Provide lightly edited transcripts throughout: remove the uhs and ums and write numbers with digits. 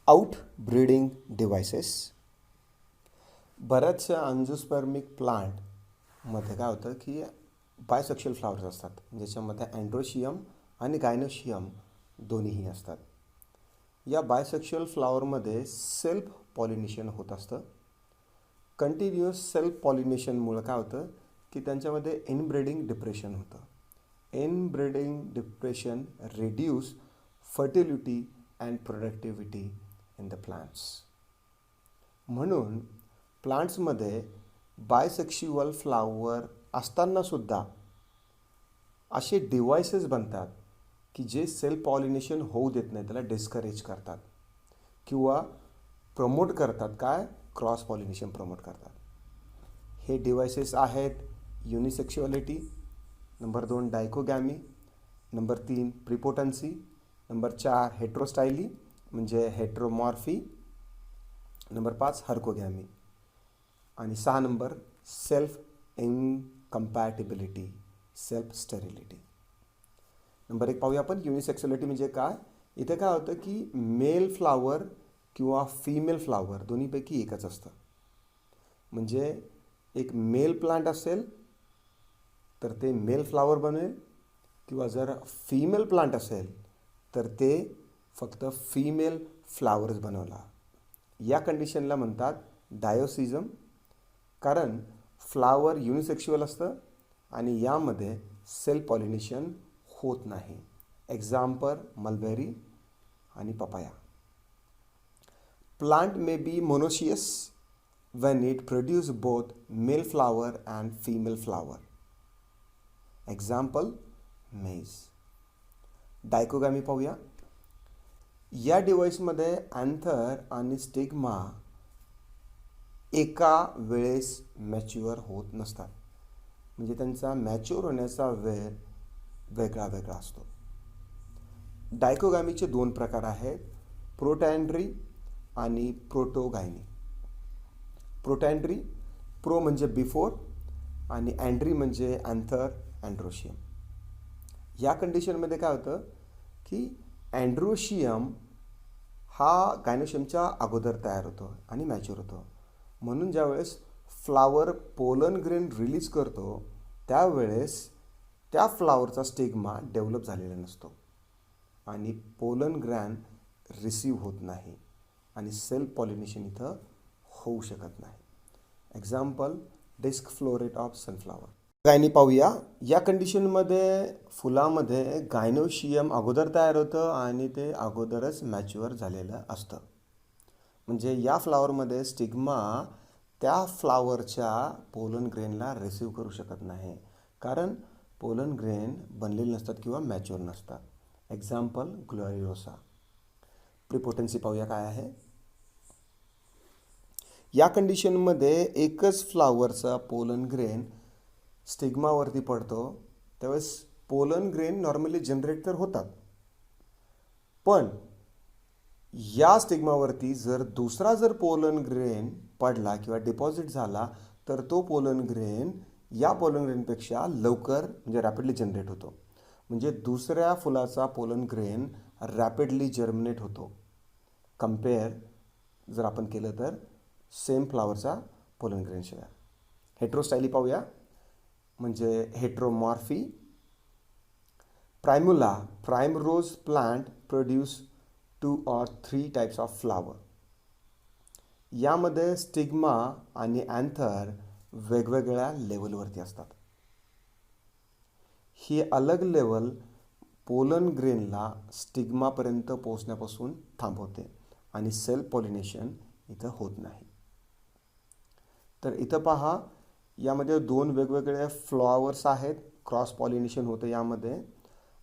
Out breeding devices. बऱ्याचशा अँजिओस्पर्मिक प्लांटमध्ये काय होतं की बायसेक्शुअल फ्लावर्स असतात, ज्याच्यामध्ये अँड्रोशियम आणि गायनोशियम दोन्हीही असतात. या बायसेक्शुअल फ्लावरमध्ये सेल्फ पॉलिनेशन होत असतं. कंटिन्युअस सेल्फ पॉलिनेशनमुळं काय होतं की त्यांच्यामध्ये इनब्रीडिंग डिप्रेशन होतं. Inbreeding depression reduce fertility and productivity in the plants. म्हणून प्लांट्समध्ये बायसेक्शुअल फ्लावर असतानासुद्धा असे डिव्हायसेस बनतात की जे सेल्फ पॉलिनेशन होऊ देत नाही, त्याला डिस्करेज करतात किंवा प्रमोट करतात. काय? क्रॉस पॉलिनेशन प्रमोट करतात. हे डिव्हायसेस आहेत unisexuality, number 2 dichogamy, number 3 prepotency, number 4 heterostyly म्हणजे हेट्रोमॉर्फी, नंबर 5 हर्कोगॅमी आणि 6 number self incompatibility, self sterility. Number 1 पाहूया आपण युनिसेक्शुअलिटी म्हणजे काय. इथे काय होतं की मेल फ्लावर किंवा फिमेल फ्लावर दोन्हीपैकी एकच असतं. म्हणजे एक मेल प्लांट असेल तर ते मेल फ्लावर बनेल, किंवा जर फिमेल प्लांट असेल तर ते फक्त फिमेल फ्लावर्स बनवला. या कंडिशनला म्हणतात डायोसिझम, कारण फ्लावर युनिसेक्शुअल असतं आणि यामध्ये सेल्फ पॉलिनेशन होत नाही. एक्झाम्पल मलबेरी आणि papaya. Plant may be monoecious when it produce both male flower and female flower. Example maize. डायकोगॅमी पाहूया. या डिव्हाइसमध्ये अँथर आणि स्टिग्मा एका वेळेस मॅच्युअर होत नसतात, म्हणजे त्यांचा मॅच्युअर होण्याचा वेळ वेगळा वेगळा असतो. डायकोगॅमीचे 2 प्रकार आहेत, प्रोटॅन्ड्री आणि प्रोटोगायनी. प्रोटॅन्ड्री, प्रो म्हणजे बिफोर आणि अँड्री म्हणजे अँथर अँड्रोशियम. या कंडिशनमध्ये काय होतं की अँड्रोशियम हा गायनोशियमच्या अगोदर तयार होतो आणि मॅच्युअर होतो. म्हणून ज्यावेळेस फ्लावर पोलन ग्रेन रिलीज करतो त्यावेळेस त्या फ्लावरचा स्टिग्मा डेव्हलप झालेला नसतो आणि पोलन ग्रॅन रिसीव्ह होत नाही आणि सेल्फ पॉलिनेशन इथं होऊ शकत नाही. Example disc floret of sunflower. गायनी पाहूया. या कंडिशनमध्ये फुलामध्ये गायनोशियम अगोदर तयार होतं आणि ते अगोदरच मॅच्युअर झालेलं असतं. म्हणजे या फ्लावरमध्ये स्टिग्मा त्या फ्लावरच्या पोलन ग्रेनला रिसीव्ह करू शकत नाही, कारण पोलन ग्रेन बनलेले नसतात किंवा मॅच्युअर नसतात. एक्झाम्पल ग्लोरिओसा. प्रिपोटन्सी पाहूया काय आहे. या कंडिशनमध्ये एकच फ्लावरचा पोलन ग्रेन स्टिग्मावरती पडतो, त्यावेळेस पोलन ग्रेन नॉर्मली जनरेट तर होतात, पण या स्टिग्मावरती जर दुसरा पोलन ग्रेन पडला किंवा डिपॉझिट झाला तर तो पोलन ग्रेन या पोलन ग्रेनपेक्षा लवकर म्हणजे रॅपिडली जनरेट होतो. म्हणजे दुसऱ्या फुलाचा पोलन ग्रेन रॅपिडली जर्मिनेट होतो कंपेअर जर आपण केलं तर सेम फ्लावरचा पोलन ग्रेन शिवाय. हेट्रोस्टायली पाहूया म्हणजे heteromorphy. Primula, primrose plant produce 2 or 3 types of flower. यामध्ये स्टिग्मा आणि अँथर वेगवेगळ्या लेवलवरती असतात. ही अलग लेवल पोलन ग्रेनला स्टिग्मापर्यंत पोहोचण्यापासून थांबवते आणि सेल्फ पॉलिनेशन इथं होत नाही. तर इथं पहा, यामध्ये 2 वेगवेगळे फ्लॉवर्स आहेत, क्रॉस पॉलिनेशन होतं यामध्ये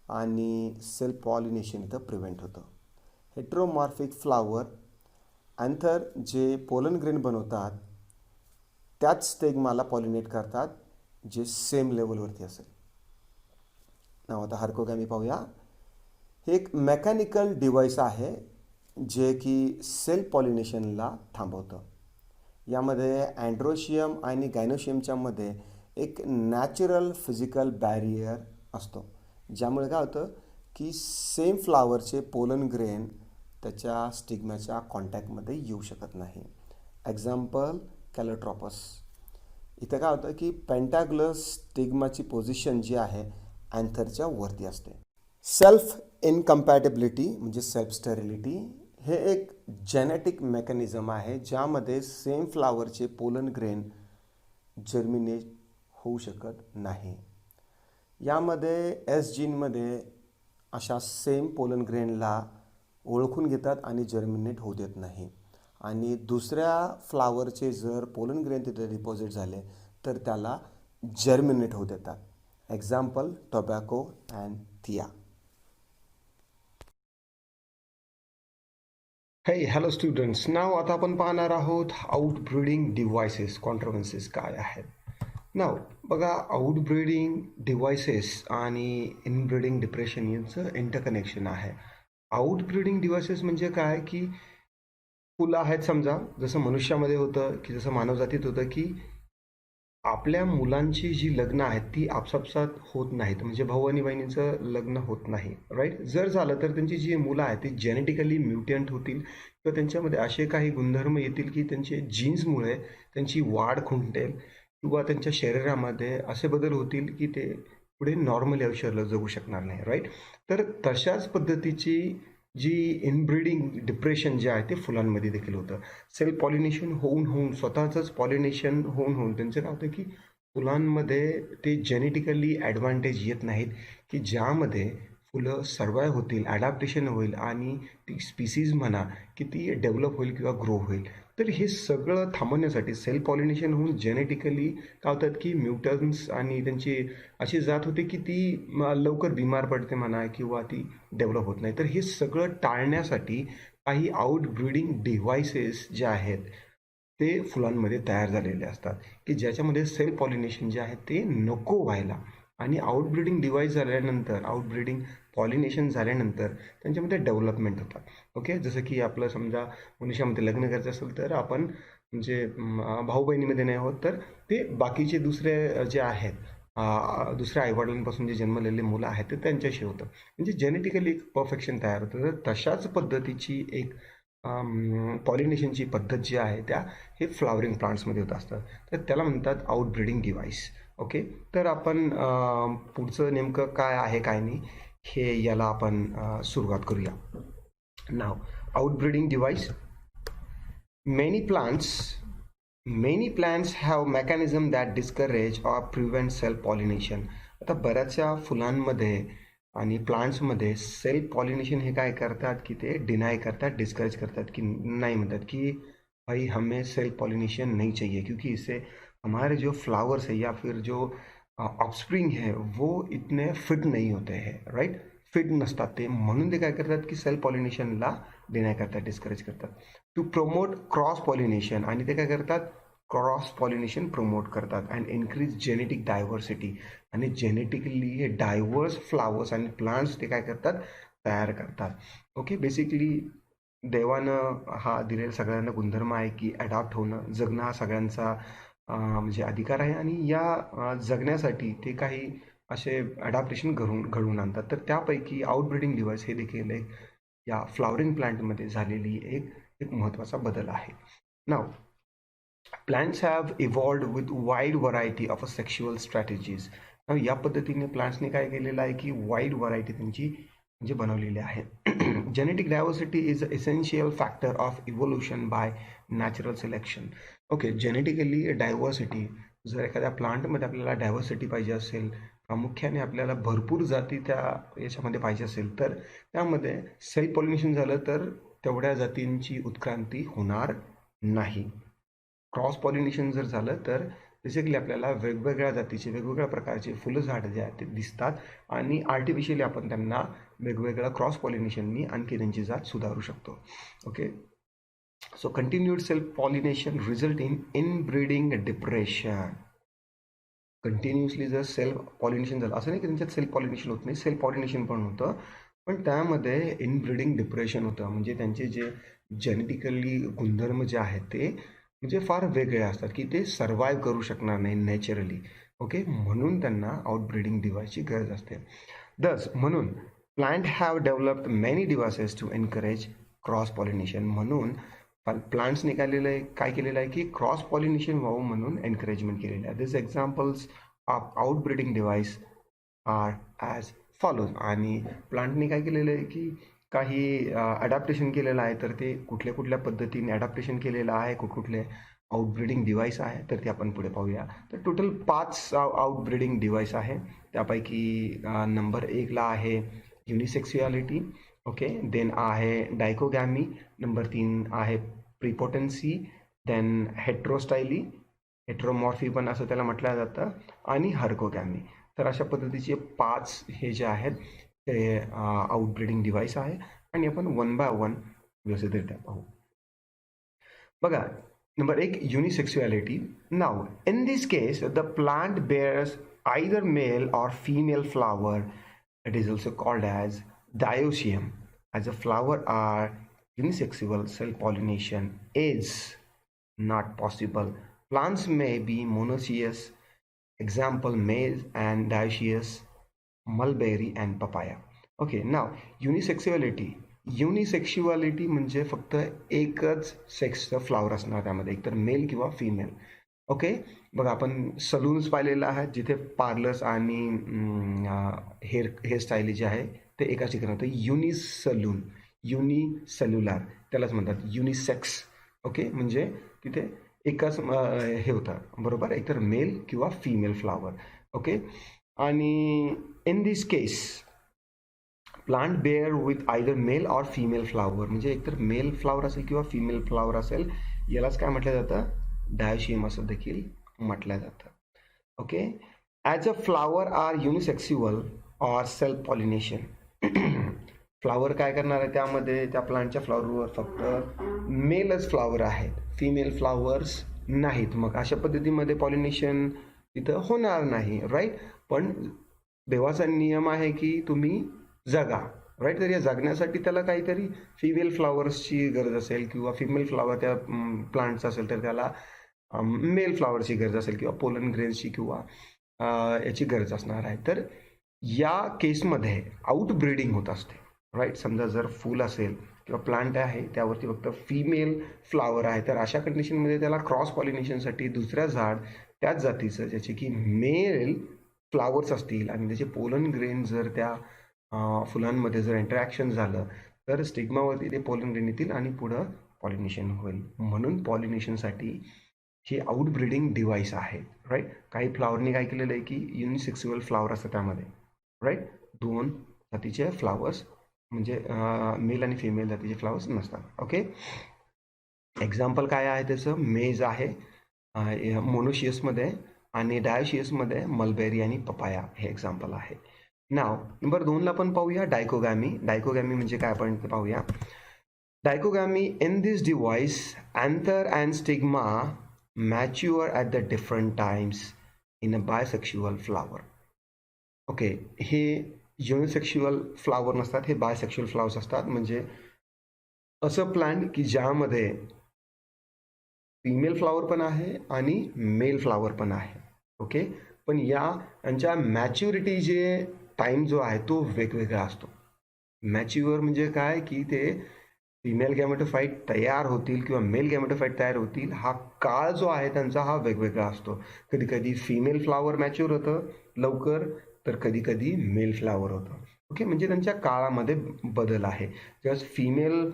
आणि सेल्फ पॉलिनेशन इथं प्रिव्हेंट होतं. हेट्रोमॉर्फिक फ्लावर, अँथर जे पोलन ग्रेन बनवतात त्याच स्टिग्माला पॉलिनेट करतात जे सेम लेवलवरती असेल. नाव आता हर्कोगॅमी पाहूया. हे एक मेकॅनिकल डिव्हाइस आहे जे की सेल्फ पॉलिनेशनला थांबवतं. यामध्ये अँड्रोशियम आणि गायनोशियमच्या मध्ये एक नॅचरल फिजिकल बॅरियर असतो, ज्यामुळे काय होतं की सेम फ्लावरचे पोलन ग्रेन त्याच्या स्टिग्माच्या कॉन्टॅक्टमध्ये येऊ शकत नाही. एक्झाम्पल कॅलोट्रॉपस. इथं काय होतं की पेंटाग्लस स्टिग्माची पोझिशन जी आहे अँथरच्या वरती असते. सेल्फ इनकम्पॅटेबिलिटी म्हणजे सेल्फ स्टेरिलिटी हे एक जेनेटिक मेकॅनिझम आहे ज्यामध्ये सेम फ्लावरचे पोलन ग्रेन जर्मिनेट होऊ शकत नाही. यामध्ये एस जीनमध्ये अशा सेम पोलन ग्रेनला ओळखून घेतात आणि जर्मिनेट होऊ देत नाही. आणि दुसऱ्या फ्लावरचे जर पोलन ग्रेन तिथे डिपॉझिट झाले तर त्याला जर्मिनेट होऊ देतात. एक्झाम्पल टोबॅको अँड थिया. हॅलो स्टुडंट्स, नाव आता आपण पाहणार आहोत आउटब्रीडिंग डिव्हायसेस कॉन्ट्रोवर्सीज काय आहेत. नाव बघा, आउटब्रीडिंग डिव्हायसेस आणि इनब्रीडिंग डिप्रेशन यांचं इंटरकनेक्शन आहे. आउटब्रीडिंग डिव्हायसेस म्हणजे काय की फुलं आहेत समजा, जसं मनुष्यामध्ये होतं की जसं मानवजातीत होतं की आपल्या मुलांची जी लग्न आहेत ती आपापसात होत नाहीत, म्हणजे भाऊ आणि बहिणीचं लग्न होत नाही, राईट. जर झालं तर त्यांची जी मुलं आहेत ती जेनेटिकली म्युटंट होतील किंवा त्यांच्यामध्ये असे काही गुणधर्म येतील की त्यांचे जीन्समुळे त्यांची वाढ खुंटेल किंवा त्यांच्या शरीरामध्ये असे बदल होतील की ते पुढे नॉर्मल आयुष्याला जगू शकणार नाही, राईट. तर तशाच पद्धतीची जी इनब्रीडिंग डिप्रेशन जे आहे ते फुलांमध्ये देखील होतं. सेल्फ पॉलिनेशन होऊन होऊन स्वतःचंच पॉलिनेशन होऊन होऊन त्यांचं काय होतं की फुलांमध्ये ते जेनेटिकली ॲडव्हान्टेज येत नाहीत की ज्यामध्ये फुलं सर्वाईव्ह होतील, ॲडॅप्टेशन होईल आणि ती स्पीसीज म्हणा की ती डेव्हलप होईल किंवा ग्रो होईल. तर हे सगळं थांबवण्यासाठी सेल्फ पॉलिनेशन होऊन जेनेटिकली काय होतात की म्युटन्स आणि त्यांची अशी जात होते की ती लवकर बिमार पडते म्हणा किंवा ती डेव्हलप होत नाही. तर हे सगळं टाळण्यासाठी काही आउटब्रीडिंग डिव्हायसेस जे आहेत ते फुलांमध्ये तयार झालेले असतात की ज्याच्यामध्ये सेल्फ पॉलिनेशन जे आहे ते नको व्हायला. आणि आउटब्रीडिंग डिव्हाइस झाल्यानंतर, आउटब्रीडिंग पॉलिनेशन झाल्यानंतर त्यांच्यामध्ये डेव्हलपमेंट होतात. ओके, जसं की आपलं समजा मनुष्यामध्ये लग्न करायचं असेल तर आपण म्हणजे भाऊ बहिणीमध्ये नाही होत, तर ते बाकीचे दुसरे जे आहेत दुसऱ्या आईवडिलांपासून जे जन्मलेले मुलं आहेत ते त्यांच्याशी होतं, म्हणजे जेनेटिकली एक परफेक्शन तयार होतं. तर तशाच पद्धतीची एक पॉलिनेशनची पद्धत जी आहे त्या हे फ्लावरिंग प्लांट्समध्ये होत असतात. तर त्याला म्हणतात आउटब्रीडिंग डिव्हाइस. ओके, तर आपण पुढचं नेमकं काय आहे काय नाही हे याला आपण सुरुवात करूया. Now outbreeding device. Many plants have mechanism that discourage or prevent self pollination. आता बऱ्याचशा फुलांमध्ये आणि प्लांट्समध्ये सेल्फ पॉलिनेशन हे काय करतात की ते डिनाय करतात, डिस्करेज करतात की नाही, म्हणतात की भाई हमें सेल्फ पॉलिनेशन नहीं चाहिए क्योंकि इससे हमारे जो फ्लावर्स है या फिर जो ऑफस्प्रिंग है वो इतने फिट नहीं होते हैं, राईट. फिट नसतात ते, म्हणून ते काय करतात की सेल्फ पॉलिनेशनला डिनाय करतात, डिस्करेज करतात. टू प्रमोट क्रॉस पॉलिनेशन, आणि ते काय करतात क्रॉस पॉलिनेशन प्रमोट करतात. अँड इन्क्रीज जेनेटिक डायव्हर्सिटी, आणि जेनेटिकली हे डायव्हर्स फ्लावर्स आणि प्लांट्स ते काय करतात तयार करतात. ओके, बेसिकली देवानं हा दिलेला सगळ्यांना गुणधर्म आहे की अडॅप्ट होणं, जगणं हा सगळ्यांचा म्हणजे अधिकार आहे. आणि या जगण्यासाठी ते काही असे अडॅप्टेशन घडवून आणतात. तर त्यापैकी आउटब्रीडिंग डिव्हाइस हे देखील एक या फ्लावरिंग प्लांटमध्ये झालेली एक महत्त्वाचा बदल आहे. नाव plants have evolved with wide variety of sexual strategies. या पद्धतीने प्लांट्सने काय केलेलं आहे की वाईड व्हरायटी त्यांची म्हणजे बनवलेली आहे. Genetic diversity is a essential factor of evolution bye natural selection. Okay, genetically diversity, जर एखाद्या प्लांटमध्ये आपल्याला डायव्हर्सिटी पाहिजे असेल, प्रामुख्याने आपल्याला भरपूर जाती त्या याच्यामध्ये पाहिजे असेल, तर त्यामध्ये सेल्फ पॉलिनेशन झालं तर तेवढ्या जातींची उत्क्रांती होणार नाही. क्रॉस पॉलिनेशन जर झालं तर बेसिकली आपल्याला वेगवेगळ्या जातीचे, वेगवेगळ्या प्रकारचे फुलं झाडं जे आहेत ते दिसतात, आणि आर्टिफिशियली आपण त्यांना वेगवेगळ्या क्रॉस पॉलिनेशननी आणखी त्यांची जात सुधारू शकतो. Okay, so continued self pollination result in inbreeding depression. Continuously जर सेल्फ पॉलिनेशन झालं, असं नाही की त्यांच्यात सेल्फ पॉलिनेशन होत नाही, सेल्फ पॉलिनेशन पण होतं, पण त्यामध्ये इनब्रीडिंग डिप्रेशन होतं. म्हणजे त्यांचे जे जेनेटिकली गुणधर्म जे आहेत ते म्हणजे फार वेगळे असतात की ते सर्वाईव्ह करू शकणार नाही नॅचरली. ओके, म्हणून त्यांना आउटब्रीडिंग डिव्हाइसची गरज असते. दस म्हणून plant have developed many devices to encourage cross pollination. म्हणून प्लांट्सने काय केलेलं आहे की क्रॉस पॉलिनेशन व्हावं म्हणून एनकरेजमेंट केलेलं आहे. This examples of outbreeding device are as follows. आणि प्लांटने काय केलेलं आहे की काही अडॅप्टेशन केलेलं आहे. तर ते कुठल्या कुठल्या पद्धतीने अडॅप्टेशन केलेलं आहे, कुठले आउटब्रीडिंग डिव्हाइस आहे, तर ते आपण पुढे पाहूया. तर टोटल 5 आउटब्रीडिंग डिव्हाइस आहे. त्यापैकी नंबर 1ला आहे युनिसेक्सुअलिटी. ओके, देन आहे डायकोगॅमी. नंबर 3 आहे प्रिपोटेन्सी. देन हेट्रोस्टायली, हेट्रोमॉर्फी पण असं त्याला म्हटलं जातं, आणि हर्कोगॅमी. तर अशा पद्धतीचे 5 हे जे आहेत ते आउटब्रीडिंग डिव्हाइस आहे. आणि आपण वन बाय वन व्यवस्थितरित्या पाहू. बघा, number 1 unisexuality. Now in this case the plant bears either male or female flower. It is also called as dioecium. As a flower are unisexual, self-pollination is not possible. Plants may be monoecious. Example, maize and dioecious, mulberry and papaya. Okay, now unisexuality. युनिसेक्शुअलिटी म्हणजे फक्त एकच सेक्सचं flower असणार त्यामध्ये, एकतर male किंवा female. Okay, बघा आपण salons पाहिलेलं आहे जिथे पार्लर्स आणि हेअरस्टाईल जे आहे ते एकाच ठिकाणी होतं. युनिसलून, युनिसेल्युलर त्यालाच म्हणतात युनिसेक्स. ओके, म्हणजे तिथे एकच हे होतं, बरोबर, एकतर मेल किंवा फिमेल फ्लावर. ओके, आणि in this case plant bear with either male or female flower, म्हणजे एकतर मेल फ्लावर असेल किंवा फिमेल फ्लावर असेल, यालाच काय म्हटलं जातं, डायोशियम असं देखील म्हटलं जातं. Okay, as a flower are unisexual or self pollination. Flower काय करणार आहे त्यामध्ये, त्या प्लांटच्या फ्लावरवर फक्त मेलच फ्लावर आहेत, फिमेल फ्लावर्स नाहीत. मग अशा पद्धतीमध्ये पॉलिनेशन तिथं होणार नाही, राईट. पण देवाचा नियम आहे की तुम्ही जगा, राईट. तर या जगण्यासाठी त्याला काहीतरी फिमेल फ्लावर्सची गरज असेल किंवा फिमेल फ्लावर त्या प्लांट्स असेल तर त्याला मेल फ्लावरची गरज असेल किंवा पोलन ग्रेन्सची किंवा याची गरज असणार आहे. तर या केसमध्ये आउटब्रीडिंग होत असते, राईट. समजा जर फूल असेल किंवा प्लांट आहे त्यावरती फक्त फिमेल फ्लावर आहे, तर अशा कंडिशनमध्ये त्याला क्रॉस पॉलिनेशनसाठी दुसऱ्या झाड त्याच जातीचं ज्याचे की मेल फ्लावर्स असतील आणि त्याचे पोलन ग्रेन जर त्या फुलांमध्ये जर इंटरॅक्शन झालं तर स्टिग्मावरती ते पोलन ग्रेन येतील आणि पुढं पॉलिनेशन होईल. म्हणून पॉलिनेशनसाठी हे आउटब्रीडिंग डिव्हाइस आहे, राईट. काही फ्लावरने काय केलेलं आहे की युनिसेक्सुअल फ्लावर असतं त्यामध्ये, राईट. 2 जातीचे फ्लावर्स म्हणजे मेल आणि फिमेल जातीचे फ्लावर्स नसतात. ओके, एक्झाम्पल काय आहे त्याचं, मेज आहे मोनोशियसमध्ये आणि डायोशियसमध्ये मलबेरी आणि पपाया हे एक्झाम्पल आहे. नाव नंबर 2ला आपण पाहूया डायकोगॅमी. डायकोगॅमी म्हणजे काय आपण ते पाहूया. Dichogamy, in this device anther and stigma mature at the different times in a bisexual flower. Okay, हे युनिसेक्शुअल फ्लावर नसतात, हे बायसेक्शुअल फ्लावर्स असतात. म्हणजे असं प्लांट की ज्यामध्ये फिमेल फ्लावर पण आहे आणि मेल फ्लावर पण आहे. ओके, पण यांच्या मॅच्युरिटी जे टाइम जो आहे तो वेगवेगळा असतो. मॅच्युअर म्हणजे काय की ते फिमेल गॅमेटोफाईट तयार होतील किंवा मेल गॅमेटोफाईट तयार होतील, हा काळ जो आहे त्यांचा हा वेगवेगळा असतो. कधी कधी फिमेल फ्लावर मॅच्युअर होतं लवकर, तर कधी कधी मेल फ्लावर होतं. ओके, म्हणजे त्यांच्या काळामध्ये बदल आहे. जेव्हा फिमेल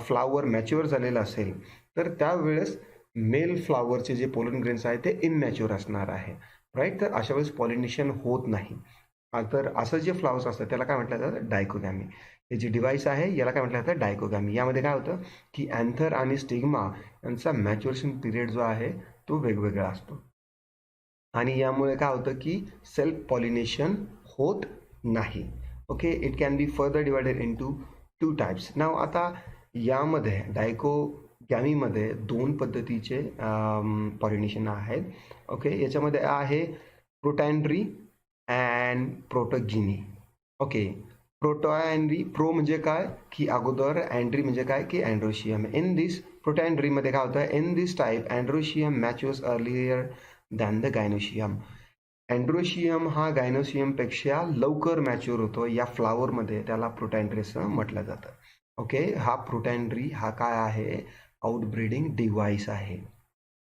फ्लावर मॅच्युअर झालेलं असेल तर त्यावेळेस मेल फ्लावरचे जे पोलन ग्रेन्स आहेत ते इनमॅच्युअर असणार आहे, राईट. तर अशा वेळेस पॉलिनेशन होत नाही. तर असं जे फ्लावर्स असतात त्याला काय म्हटलं जातं, डायकोगॅमी. हे जे डिव्हाइस आहे याला काय म्हटलं जातं, डायकोगॅमी. यामध्ये काय होतं की अँथर आणि स्टिग्मा यांचा मॅच्युरेशन पिरियड जो आहे तो वेगवेगळा असतो आणि यामुळे काय होतं की सेल्फ पॉलिनेशन होत नाही. Okay, it can be further divided into 2 types. Now आता यामध्ये डायकोगॅमीमध्ये 2 पद्धतीचे पॉलिनेशन आहेत. ओके, याच्यामध्ये आहे प्रोटॅन्ड्री अँड प्रोटोगिनी. ओके, प्रोटॉएनरी, प्रो म्हणजे काय की अगोदर, अँड्री म्हणजे काय की अँड्रोशियम. इन दिस प्रोटॅन्ड्रीमध्ये काय होतं, in this type androecium matures earlier than the gynoecium. Androecium हा गायनोशियमपेक्षा लवकर मॅच्युअर होतो या फ्लावरमध्ये, त्याला प्रोटॅन्ड्री असं म्हटलं जातं. ओके, हा प्रोटॅन्ड्री हा काय आहे, आउटब्रीडिंग डिव्हाइस आहे.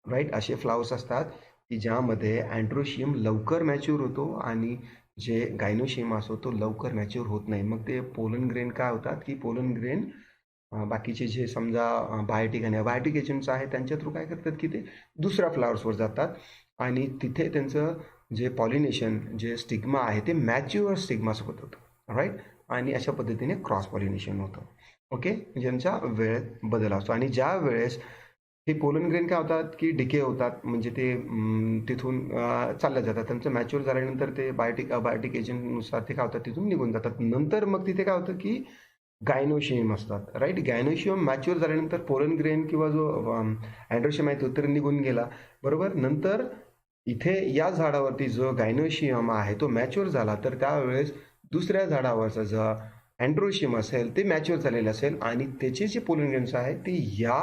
राईट, असे फ्लावर्स असतात की ज्यामध्ये अँड्रोशियम लवकर मॅच्युअर होतो आणि जे गायनोशियम असतो तो लवकर मॅच्युअर होत नाही. मग ते पोलन ग्रेन काय होतात की पोलन ग्रेन बाकीचे जे समजा बायोटिक एजंट्स आहेत त्यांच्या थ्रू काय करतात की ते दुसऱ्या फ्लावर्सवर जातात आणि तिथे त्यांचं जे पॉलिनेशन जे स्टिग्मा आहे ते मॅच्युअर स्टिग्मासोबत होतं. राईट, आणि अशा पद्धतीने क्रॉस पॉलिनेशन होतं. ओके, ज्यांच्या वेळेत बदल असतो आणि ज्या वेळेस हे पोलन ग्रेन काय होतात की डिके होतात, म्हणजे ते तिथून चालल्या जातात. त्यांचं मॅच्युअर झाल्यानंतर ते बायोटिक एजंटनुसार ते काय होतात तिथून निघून जातात. नंतर मग तिथे काय होतं की गायनोशियम असतात. राईट, गायनोशियम मॅच्युअर झाल्यानंतर पोलन ग्रेन किंवा जो अँड्रोशियम आहे तो तर निघून गेला. बरोबर, नंतर इथे या झाडावरती जो गायनोशियम आहे तो मॅच्युअर झाला तर त्यावेळेस दुसऱ्या झाडावरचा जो अँड्रोशियम असेल ते मॅच्युअर झालेले असेल आणि त्याचे जे पोलन ग्रेन्स आहेत ते या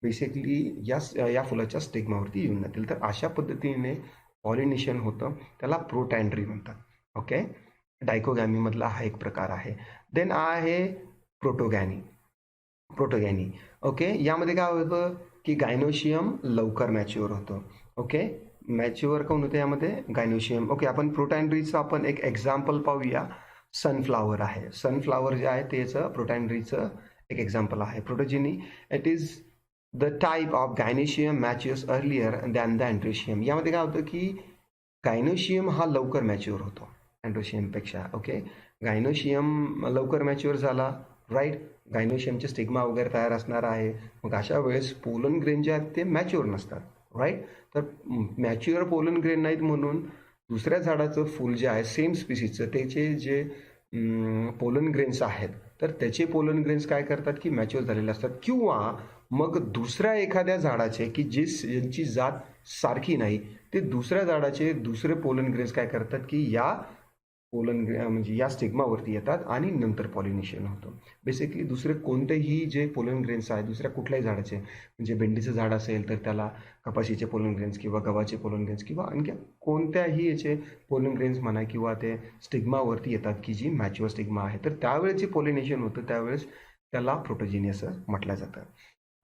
बेसिकली या फुलाच्या स्टिग्मावरती येऊन जातील. तर अशा पद्धतीने पॉलिनेशन होतं, त्याला प्रोटॅन्ड्री म्हणतात. ओके, डायकोगॅमी मधला हा एक प्रकार आहे. देन आहे प्रोटोगॅनी. ओके, यामध्ये काय होतं की गायनोशियम लवकर मॅच्युअर होतं. ओके, मॅच्युअर कोण होतं यामध्ये, गायनोशियम. ओके, आपण प्रोटॅन्ड्रीचं आपण एक एक्झाम्पल पाहूया. सनफ्लावर आहे, सनफ्लावर जे आहे त्याचं प्रोटॅन्ड्रीचं एक एक्झाम्पल आहे. Protogyny, it is the type of gynoecium matures earlier than the androecium. यामध्ये काय होतं की गायनोशियम हा लवकर मॅच्युअर होतो अँड्रोशियमपेक्षा. ओके, गायनोशियम लवकर मॅच्युअर झाला. राईट, गायनोशियमचे स्टिग्मा वगैरे तयार असणार आहे. मग अशा वेळेस पोलन ग्रेन जे आहेत ते मॅच्युअर नसतात. राईट, तर मॅच्युअर पोलन ग्रेन नाहीत म्हणून दुसऱ्या झाडाचं फूल जे आहे सेम स्पीसीजचं त्याचे जे पोलन ग्रेन्स आहेत तर त्याचे पोलन ग्रेन्स काय करतात की मॅच्युअर झालेले असतात. किंवा मग दुसऱ्या एखाद्या झाडाचे की ज्यांची जात सारखी नाही ते दुसऱ्या झाडाचे दुसरे पोलन ग्रेन्स काय करतात की या म्हणजे या स्टिग्मावरती येतात आणि नंतर पॉलिनेशन होतं. बेसिकली दुसरे कोणतेही जे पोलन ग्रेन्स आहेत दुसऱ्या कुठल्याही झाडाचे, म्हणजे भेंडीचं झाड असेल तर त्याला कपाशीचे पोलन ग्रेन्स किंवा गव्हाचे पोलन ग्रेन्स किंवा आणखी कोणत्याही याचे पोलन ग्रेन्स म्हणा किंवा ते स्टिग्मावरती येतात की जी मॅच्युअर स्टिग्मा आहे तर त्यावेळेस जे पॉलिनेशन होतं त्यावेळेस त्याला प्रोटोजेनी असं म्हटलं जातं.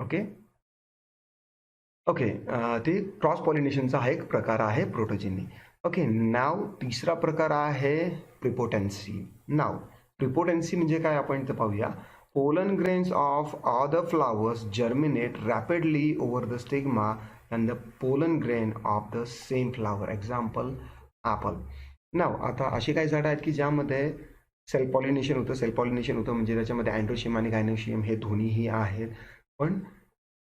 ओके ओके, ते क्रॉस पॉलिनेशनचा हा एक प्रकार आहे प्रोटोजेनी. ओके, नाव तिसरा प्रकार आहे प्रिपोटेन्सी. नाव प्रिपोटेन्सी म्हणजे काय आपण इथं पाहूया. Pollen grains of other flowers germinate rapidly over the stigma and the pollen grain of the same flower. Example apple. Now आता अशी काही झाडं आहेत की ज्यामध्ये सेल्फ पॉलिनेशन होतं म्हणजे त्याच्यामध्ये अँड्रोशियम आणि गायनोशियम हे दोन्हीही आहेत. पण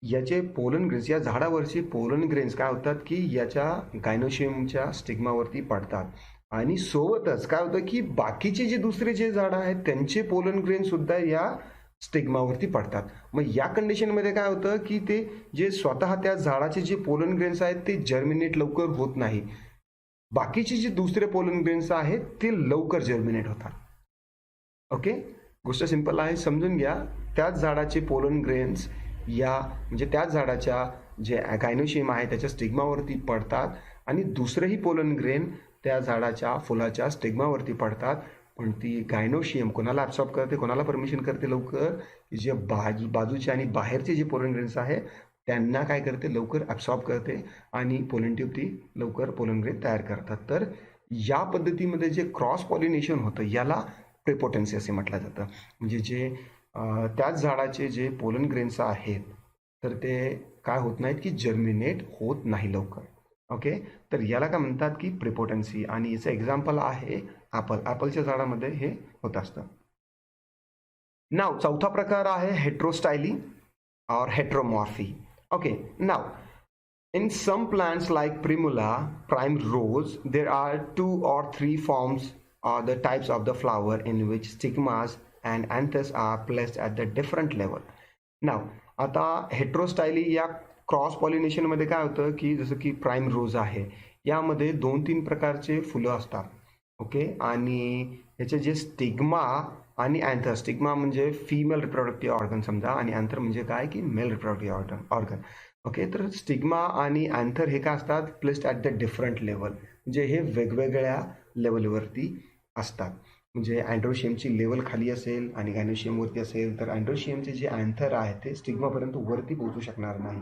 याचे पोलन ग्रेन्स या झाडावरचे पोलन ग्रेन्स काय होतात की याच्या गायनोशियमच्या स्टिग्मावरती पडतात आणि सोबतच काय होतं की बाकीचे जे दुसरे जे झाडं आहेत त्यांचे पोलन ग्रेन सुद्धा या स्टिग्मावरती पडतात. मग या कंडिशनमध्ये काय होतं की ते जे स्वतः त्या झाडाचे जे पोलन ग्रेन्स आहेत ते जर्मिनेट लवकर होत नाही. बाकीचे जे दुसरे पोलन ग्रेन्स आहेत ते लवकर जर्मिनेट होतात. ओके, गोष्ट सिंपल आहे, समजून घ्या. त्याच झाडाचे पोलन ग्रेन्स या म्हणजे त्याच झाडाच्या जे गायनोशियम आहे त्याच्या स्टिग्मावरती पडतात आणि दुसरेही पोलन ग्रेन त्या झाडाच्या फुलाच्या स्टिग्मावरती पडतात. पण ती गायनोशियम कोणाला ॲब्सॉर्ब करते, कोणाला परमिशन करते लवकर, जे बाजूचे आणि बाहेरचे जे पोलन ग्रेन्स आहे त्यांना काय करते लवकर ॲब्सॉर्ब करते आणि पोलन ट्यूब ती लवकर पोलन ग्रेन तयार करतात. तर या पद्धतीमध्ये जे क्रॉस पॉलिनेशन होतं याला प्रिपोटेन्सी असे म्हटलं जातं. म्हणजे जे त्याच झाडाचे जे पोलन ग्रेन्स आहेत तर ते काय होत नाहीत की जर्मिनेट होत नाही लवकर. ओके, तर याला काय म्हणतात की प्रिपोटेन्सी आणि याचं एक्झाम्पल आहे ॲपलच्या झाडामध्ये हे होत असतं. नाव चौथा प्रकार आहे हेट्रोस्टायली और heteromorphy. Okay, now in some plants like primula, prime rose, there are 2 or 3 forms or the types of the flower in which stigmas and anthers are placed at the different level. Now, आता हेट्रोस्टायली या cross pollination मध्ये काय होतं की जसं की prime रोज आहे यामध्ये 2-3 प्रकारचे फुलं असतात. ओके, आणि याचे जे स्टिग्मा आणि अँथर, स्टिग्मा म्हणजे फिमेल रिप्रोडक्टिव्ह ऑर्गन समजा आणि अँथर म्हणजे काय की मेल रिप्रोडक्टिव्ह ऑर्गन. ओके, तर स्टिग्मा आणि अँथर हे काय असतात placed at the different level, म्हणजे हे वेगवेगळ्या लेवलवरती असतात. म्हणजे अँड्रोशियमची लेवल खाली असेल आणि गायनोशियम वरती असेल तर अँड्रोशियमचे जे अँथर आहे ते स्टिग्मापर्यंत वरती पोहोचू शकणार नाही.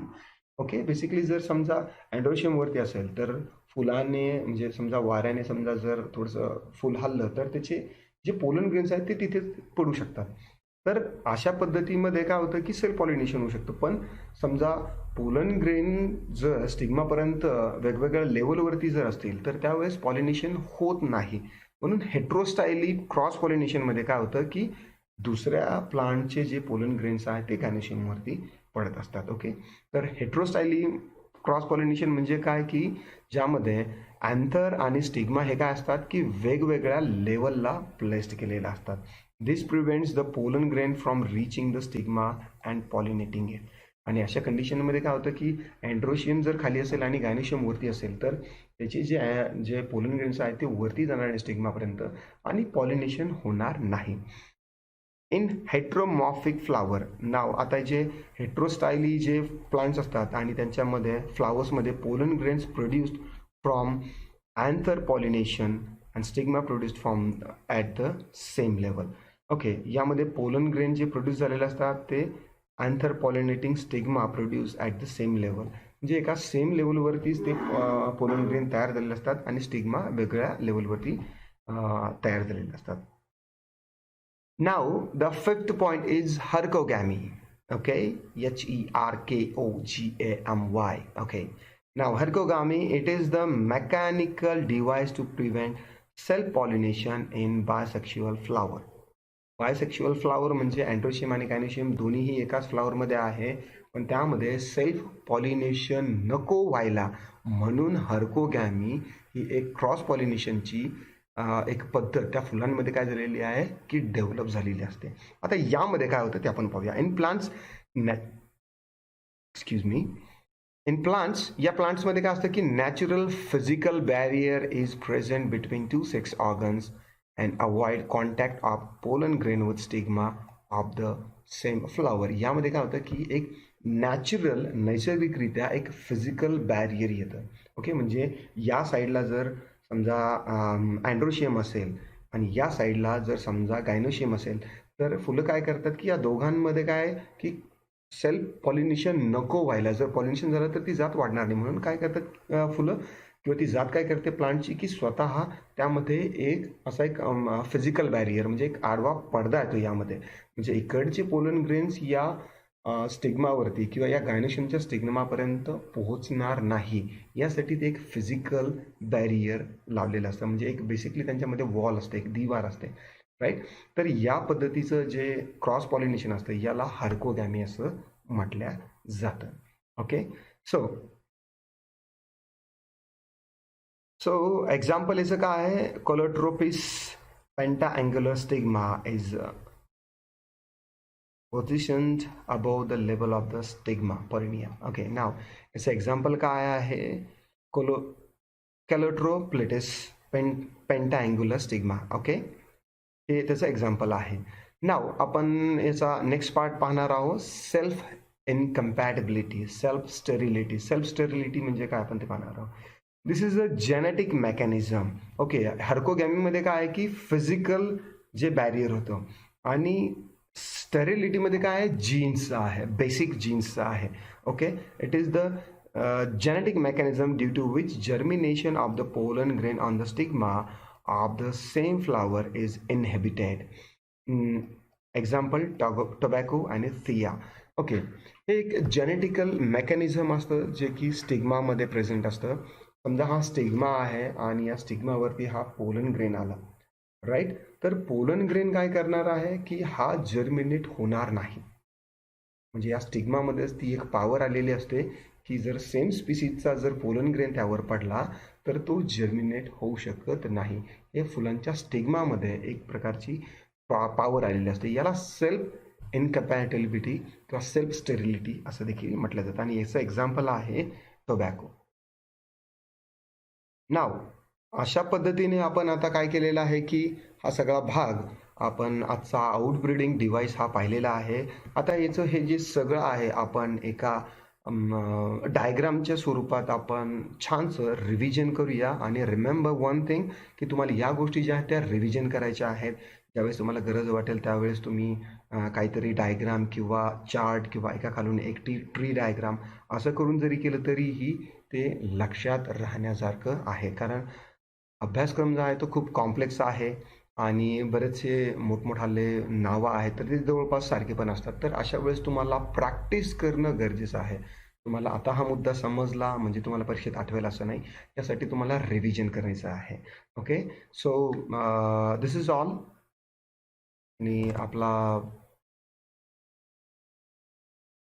ओके, बेसिकली जर समजा अँड्रोशियम वरती असेल तर फुलाने म्हणजे समजा वाऱ्याने समजा जर थोडंसं फुल हललं तर त्याचे जे पोलन ग्रेन्स आहेत ते तिथेच पडू शकतात. तर अशा पद्धतीमध्ये काय होतं की सेल्फ पॉलिनेशन होऊ शकतं. पण समजा पोलन ग्रेन जर स्टिग्मापर्यंत वेगवेगळ्या लेवलवरती जर असतील तर त्यावेळेस पॉलिनेशन होत नाही. म्हणून हेट्रोस्टायली क्रॉस पॉलिनेशनमध्ये काय होतं की दुसऱ्या प्लांटचे जे पोलन ग्रेन्स आहेत ते गायनोशियमवरती पडत असतात. ओके, तर हेट्रोस्टायली क्रॉस पॉलिनेशन म्हणजे काय की ज्यामध्ये अँथर आणि स्टिग्मा हे काय असतात की वेगवेगळ्या लेवलला प्लेस्ड केलेले असतात. This prevents the pollen grain from reaching the stigma and pollinating it. आणि अशा कंडिशनमध्ये काय होतं की अँड्रोशियम जर खाली असेल आणि गायनोशियम वरती असेल तर त्याचे जे पोलन ग्रेन्स आहेत ते वरती जाणार आहे स्टिग्मापर्यंत आणि पॉलिनेशन होणार नाही. इन हेट्रोमॉर्फिक फ्लावर नाव, आता जे हेट्रोस्टायली जे प्लांट्स असतात आणि त्यांच्यामध्ये फ्लावर्समध्ये pollen grains produced from anther pollination and stigma produced from at the same level. Okay, यामध्ये पोलन ग्रेन जे प्रोड्यूस झालेले असतात ते anther pollinating stigma produce at the same level, म्हणजे एका सेम लेवलवरतीच ते पोलन ग्रेन तयार झालेले असतात आणि स्टिग्मा वेगळ्या लेवलवरती तयार झालेले असतात. Now, the fifth point is herkogamy. Okay, Herkogamy. Okay, now herkogamy, it is the mechanical device to prevent self-pollination in bisexual flower. Bisexual flower म्हणजे अँड्रोशियम आणि गायनोशियम दोन्हीही एकाच फ्लावरमध्ये आहे, पण त्यामध्ये सेल्फ पॉलिनेशन नको व्हायला म्हणून हर्कोगॅमी ही एक क्रॉस पॉलिनेशनची एक पद्धत त्या फुलांमध्ये काय झालेली आहे की डेव्हलप झालेली असते. आता यामध्ये काय होतं ते आपण पाहूया. इन प्लांट्स इन प्लांट्स, या प्लांट्समध्ये काय असतं की natural physical barrier is present between two sex organs and avoid contact of pollen grain with stigma of the same flower. यामध्ये काय होतं की एक नॅचरल नैसर्गिकरित्या एक फिजिकल बॅरियर येतं. ओके, म्हणजे या साईडला जर समजा अँड्रोशियम असेल आणि या साईडला जर समजा गायनोशियम असेल तर फुलं काय करतात की या दोघांमध्ये काय की सेल्फ पॉलिनेशन नको व्हायला, जर पॉलिनेशन झालं तर ती जात वाढणार नाही, म्हणून काय करतात फुलं किंवा ती जात काय करते प्लांटची की स्वतः त्यामध्ये एक असा एक फिजिकल बॅरियर म्हणजे एक आडवा पडदा येतो यामध्ये, म्हणजे इकडचे पोलन ग्रेन्स या स्टिग्मावरती किंवा या गायनोशियमच्या स्टिग्मापर्यंत पोहोचणार नाही यासाठी ते एक फिजिकल बॅरियर लावलेलं असतं, म्हणजे एक बेसिकली त्यांच्यामध्ये वॉल असते, एक दिवार असते, राईट. तर या पद्धतीचं जे क्रॉस पॉलिनेशन असतं याला हर्कोगॅमी असं म्हटलं जातं. ओके, सो एक्झाम्पल याचं काय आहे, calotropis pentangular stigma is positioned above the level of the stigma perineum. Okay, now याचं एक्झाम्पल काय आहे, कॅलोट्रोप्लेटिस पेंटाअँग्युलर स्टिग्मा. ओके, हे त्याचं एक्झाम्पल आहे. नाव आपण याचा नेक्स्ट पार्ट पाहणार आहोत, सेल्फ इनकम्पॅटिबिलिटी, सेल्फ स्टेरिलिटी म्हणजे काय आपण ते पाहणार आहोत. This is a genetic mechanism. Okay, हर्कोगॅमीमध्ये काय आहे की फिजिकल जे बॅरियर होतं आणि स्टेरिलिटीमध्ये काय आहे, जीन्सचं आहे, बेसिक जीन्सचं आहे. Okay, it is the genetic mechanism due to which germination of the pollen grain on the stigma of the same flower is inhibited. Example, tobacco आणि थिया. ओके, हे एक जेनेटिकल मेकॅनिझम असतं जे की स्टिग्मामध्ये प्रेझेंट असतं. समजा हा स्टिग्मा आहे आणि या स्टिग्मावरती हा पोलन ग्रेन आला, राईट. तर पोलन ग्रेन काय करणार आहे की हा जर्मिनेट होणार नाही, म्हणजे या स्टिग्मामध्येच ती एक पॉवर आलेली असते की जर सेम स्पीसीजचा जर पोलन ग्रेन त्यावर पडला तर तो जर्मिनेट होऊ शकत नाही. हे फुलांच्या स्टिग्मामध्ये एक प्रकारची पॉवर आलेली असते. याला सेल्फ इनकम्पॅटिबिलिटी किंवा सेल्फ स्टेरिलिटी असं देखील म्हटलं जातं आणि याचं एक्झाम्पल आहे टोबॅको. नाव अशा पद्धतीने आपण आता काय केलेलं आहे की हा सगळा भाग आपण आजचा आउटब्रीडिंग डिव्हाइस हा पाहिलेला आहे. आता याचं हे जे सगळं आहे आपण एका डायग्रामच्या स्वरूपात आपण छानसं रिव्हिजन करूया. आणि रिमेंबर वन थिंग, की तुम्हाला या गोष्टी ज्या आहेत त्या रिव्हिजन करायच्या आहेत. ज्यावेळेस तुम्हाला गरज वाटेल त्यावेळेस तुम्ही काहीतरी डायग्राम किंवा चार्ट किंवा एका खालून एक ट्री डायग्राम असं करून जरी केलं तरीही ते लक्षात राहण्यासारखं आहे. कारण अभ्यासक्रम जो आहे तो खूप कॉम्प्लेक्स आहे आणि बरेचसे मोठमोठाले नावं आहेत तर ते जवळपास सारखे पण असतात. तर अशा वेळेस तुम्हाला प्रॅक्टिस करणं गरजेचं आहे. तुम्हाला आता हा मुद्दा समजला म्हणजे तुम्हाला परीक्षेत आठवेल असं नाही. त्यासाठी तुम्हाला रिव्हिजन करायचं आहे. Okay, so this is all. आणि आपला